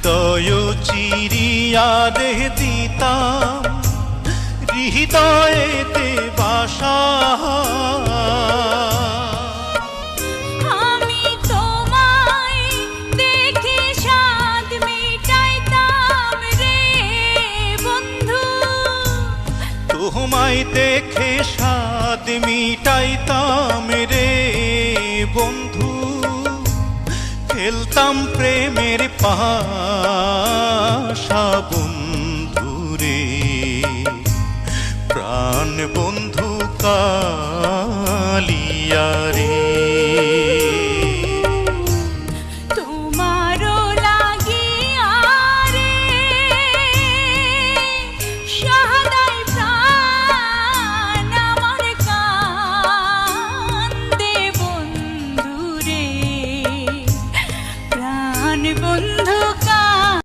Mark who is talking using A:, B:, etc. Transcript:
A: হৃদয় চিরিয়া রে দিতাম হৃদয়েতে বাসা।
B: আমি তোমায় দেখে স্বাদ মেটাইতাম রে বন্ধু,
A: তোমায় দেখে স্বাদ মিটাইতাম রে বন্ধু। খেলতাম প্রেমের পাশা বন্ধু রে, প্রাণ বন্ধু কালিয়া রে।